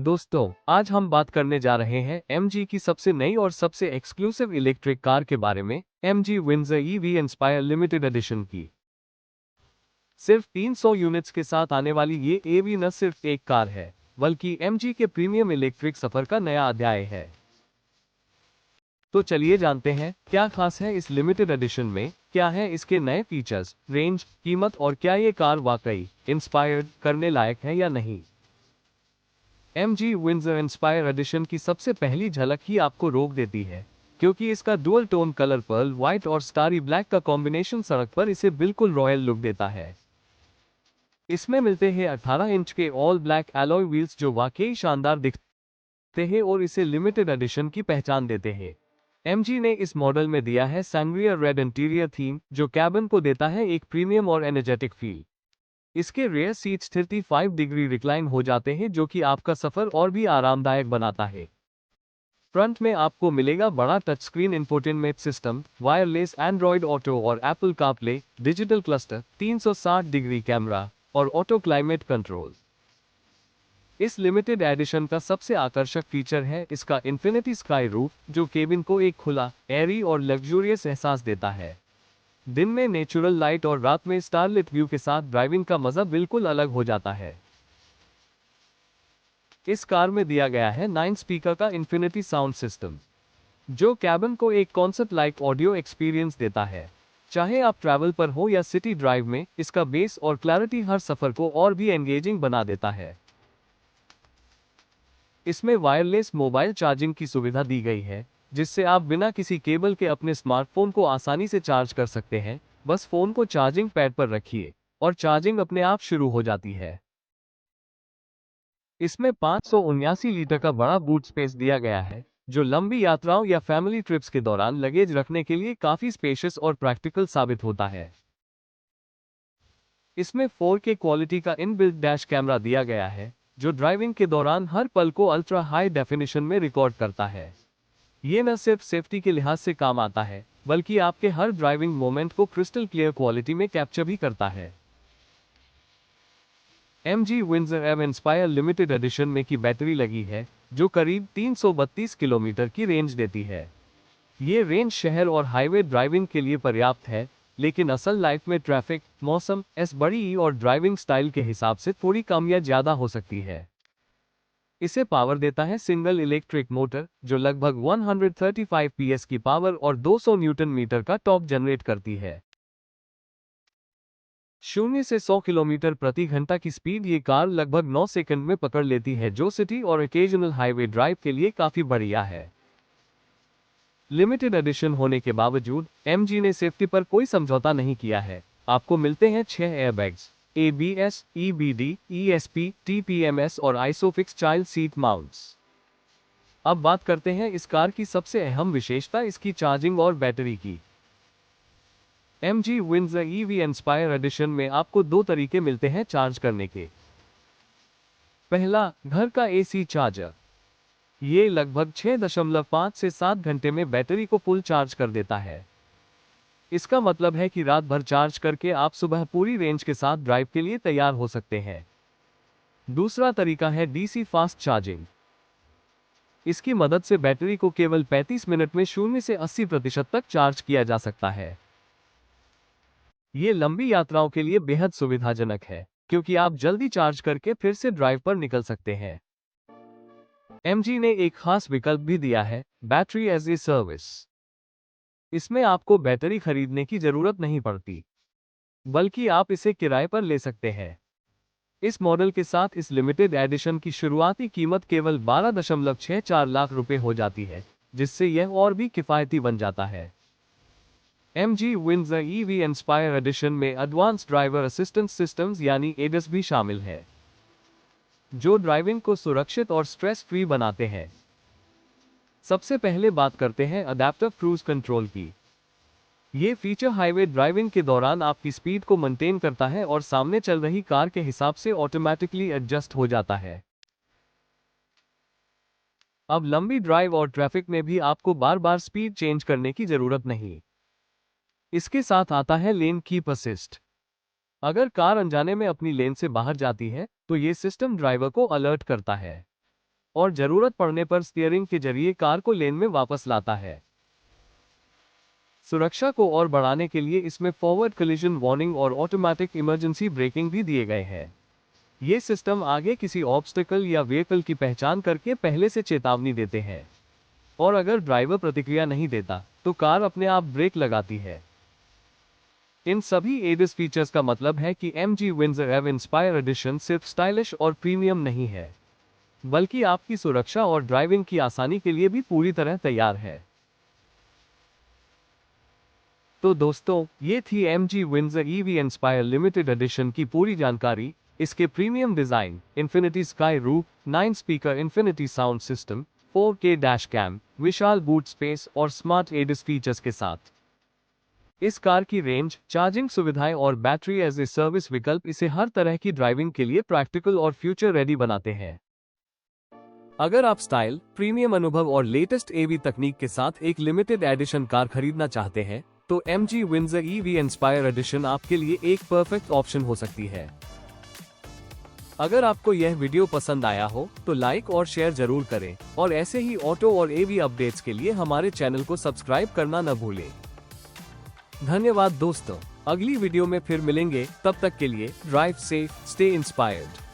दोस्तों, आज हम बात करने जा रहे हैं MG की सबसे नई और सबसे एक्सक्लूसिव इलेक्ट्रिक कार के बारे में, MG Windsor EV inspire limited edition की। सिर्फ 300 यूनिट्स के साथ आने वाली ये EV न सिर्फ एक कार है, बल्कि MG के प्रीमियम इलेक्ट्रिक सफर का नया अध्याय है। तो चलिए जानते हैं, क्या खास है इस लिमिटेड एडिशन में, क्या है इसके नए फीचर्स, रेंज, कीमत और क्या ये कार वाकई इंस्पायर्ड करने लायक है या नहीं। MG विंडसर इंस्पायर एडिशन की सबसे पहली झलक ही आपको रोक देती है, क्योंकि इसका dual tone colour pearl white और स्टारी ब्लैक का कॉम्बिनेशन सड़क पर इसे बिल्कुल रॉयल लुक देता है। इसमें मिलते हैं 18 इंच के ऑल ब्लैक एलॉय व्हील्स जो वाकई शानदार दिखते हैं और इसे लिमिटेड एडिशन की पहचान देते हैं। MG ने इस मॉडल में दिया है सैंग्रिया रेड इंटीरियर थीम, जो कैबिन को देता है एक प्रीमियम और एनर्जेटिक फील। इसके रेयर सीट्स 35 डिग्री रिक्लाइन हो जाते हैं, जो कि आपका सफर और भी आरामदायक बनाता है। फ्रंट में आपको मिलेगा बड़ा touch screen infotainment system, wireless android auto और Apple CarPlay, digital cluster, 360 degree camera और ऑटो क्लाइमेट कंट्रोल। इस लिमिटेड एडिशन का सबसे आकर्षक फीचर है इसका इन्फिनिटी स्काई रूफ, जो केबिन को एक खुला, एयरी और लग्जूरियस एहसास देता है। दिन में नेचुरल लाइट और रात में स्टारलिट व्यू के साथ ड्राइविंग का मजा बिल्कुल अलग हो जाता है। इस कार में दिया गया है 9 स्पीकर का इन्फिनिटी साउंड सिस्टम, जो कैबिन को एक कॉन्सर्ट लाइक ऑडियो एक्सपीरियंस देता है। चाहे आप ट्रैवल पर हो या सिटी ड्राइव में, इसका बेस और क्लैरिटी हर सफर को और भी एंगेजिंग बना देता है। इसमें वायरलेस मोबाइल चार्जिंग की सुविधा दी गई है, जिससे आप बिना किसी केबल के अपने स्मार्टफोन को आसानी से चार्ज कर सकते हैं। बस फोन को चार्जिंग पैड पर रखिए और चार्जिंग अपने आप शुरू हो जाती है। इसमें 579 लीटर का बड़ा बूट स्पेस दिया गया है, जो लंबी यात्राओं या फैमिली ट्रिप्स के दौरान लगेज रखने के लिए काफी स्पेशियस और प्रैक्टिकल साबित होता है। इसमें 4K क्वालिटी का इनबिल्ट डैश कैमरा दिया गया है, जो ड्राइविंग के दौरान हर पल को अल्ट्रा हाई डेफिनेशन में रिकॉर्ड करता है। ये न सिर्फ सेफ्टी के लिहाज से काम आता है, बल्कि आपके हर ड्राइविंग मोमेंट को क्रिस्टल क्लियर क्वालिटी में कैप्चर भी करता है। MG विंडसर एव इंस्पायर लिमिटेड एडिशन में की बैटरी लगी है, जो करीब 332 किलोमीटर की रेंज देती है। ये रेंज शहर और हाईवे ड्राइविंग के लिए पर्याप्त है, लेकिन असल लाइफ में ट्रैफिक, मौसम, बड़ी और ड्राइविंग स्टाइल के हिसाब से थोड़ी कम या ज्यादा हो सकती है। इसे पावर देता है सिंगल इलेक्ट्रिक मोटर, जो लगभग 135 PS की पावर और 200 न्यूटन मीटर का टॉर्क जनरेट करती है। 0 से 100 किलोमीटर प्रति घंटा की स्पीड ये कार लगभग 9 सेकंड में पकड़ लेती है, जो सिटी और ओकेजनल हाईवे ड्राइव के लिए काफी बढ़िया है। लिमिटेड एडिशन होने के बावजूद MG ने सेफ्टी पर कोई समझौता नहीं किया है। आपको मिलते हैं 6 airbags, ABS, EBD, ESP, TPMS और आइसोफिक्स चाइल्ड सीट माउंट्स। अब बात करते हैं इस कार की सबसे अहम विशेषता, इसकी चार्जिंग और बैटरी की। MG Windsor EV Inspire Edition में आपको दो तरीके मिलते हैं चार्ज करने के। पहला, घर का AC चार्जर। ये लगभग 6.5 से 7 घंटे में बैटरी को फुल चार्ज कर देता है। इसका मतलब है कि रात भर चार्ज करके आप सुबह पूरी रेंज के साथ ड्राइव के लिए तैयार हो सकते हैं। दूसरा तरीका है DC फास्ट चार्जिंग। इसकी मदद से बैटरी को केवल 35 मिनट में 0 से 80% तक चार्ज किया जा सकता है। ये लंबी यात्राओं के लिए बेहद सुविधाजनक है, क्योंकि आप जल्दी चार्ज करके फिर से ड्राइव पर निकल सकते हैं। MG ने एक खास विकल्प भी दिया है, बैटरी एज ए सर्विस। इसमें आपको बैटरी खरीदने की जरूरत नहीं पड़ती, बल्कि आप इसे किराए पर ले सकते हैं। इस मॉडल के साथ इस लिमिटेड एडिशन की शुरुआती कीमत केवल 12.64 लाख रुपए हो जाती है, जिससे यह और भी किफायती बन जाता है। MG Windsor EV Inspire Edition में एडवांस ड्राइवर असिस्टेंस सिस्टम्स यानी ADAS भी शामिल है, जो ड्राइविंग को सुरक्षित और स्ट्रेस फ्री बनाते हैं। सबसे पहले बात करते हैं अडैप्टिव क्रूज कंट्रोल की। ये फीचर हाईवे ड्राइविंग के दौरान आपकी स्पीड को मेंटेन करता है और सामने चल रही कार के हिसाब से ऑटोमेटिकली एडजस्ट हो जाता है। अब लंबी ड्राइव और ट्रैफिक में भी आपको बार बार स्पीड चेंज करने की जरूरत नहीं। इसके साथ आता है लेन कीप असिस्ट। अगर कार अनजाने में अपनी लेन से बाहर जाती है, तो ये सिस्टम ड्राइवर को अलर्ट करता है। और जरूरत पड़ने पर स्टीयरिंग के जरिए कार को लेन में वापस लाता है। सुरक्षा को और बढ़ाने के लिए इसमें फॉरवर्ड कोलिजन वार्निंग और ऑटोमेटिक इमरजेंसी ब्रेकिंग भी दिए गए हैं। ये सिस्टम आगे किसी ऑब्स्टेकल या व्हीकल की पहचान करके पहले से चेतावनी देते हैं, और अगर ड्राइवर प्रतिक्रिया नहीं देता तो कार अपने आप ब्रेक लगाती है। इन सभी एडीएस फीचर्स का मतलब है कि MG Windsor EV Inspire Edition सिर्फ स्टाइलिश और प्रीमियम नहीं है, बल्कि आपकी सुरक्षा और ड्राइविंग की आसानी के लिए भी पूरी तरह तैयार है। तो दोस्तों, ये थी MG Windsor EV inspire limited edition की पूरी जानकारी। इसके premium design, infinity sky roof, 9 speaker infinity sound system, 4K dash cam, विशाल बूट स्पेस और स्मार्ट एडीएस फीचर्स के साथ इस कार की रेंज, चार्जिंग सुविधाएं और बैटरी एज ए सर्विस विकल्प इसे हर तरह की ड्राइविंग के लिए प्रैक्टिकल और फ्यूचर रेडी बनाते हैं। अगर आप स्टाइल, प्रीमियम अनुभव और लेटेस्ट एवी तकनीक के साथ एक लिमिटेड एडिशन कार खरीदना चाहते हैं, तो MG Windsor EV Inspire Edition आपके लिए एक परफेक्ट ऑप्शन हो सकती है। अगर आपको यह वीडियो पसंद आया हो तो लाइक और शेयर जरूर करें, और ऐसे ही ऑटो और एवी अपडेट्स के लिए हमारे चैनल को सब्सक्राइब करना न भूलें। धन्यवाद दोस्तों, अगली वीडियो में फिर मिलेंगे, तब तक के लिए ड्राइव सेफ, स्टे इंस्पायर्ड।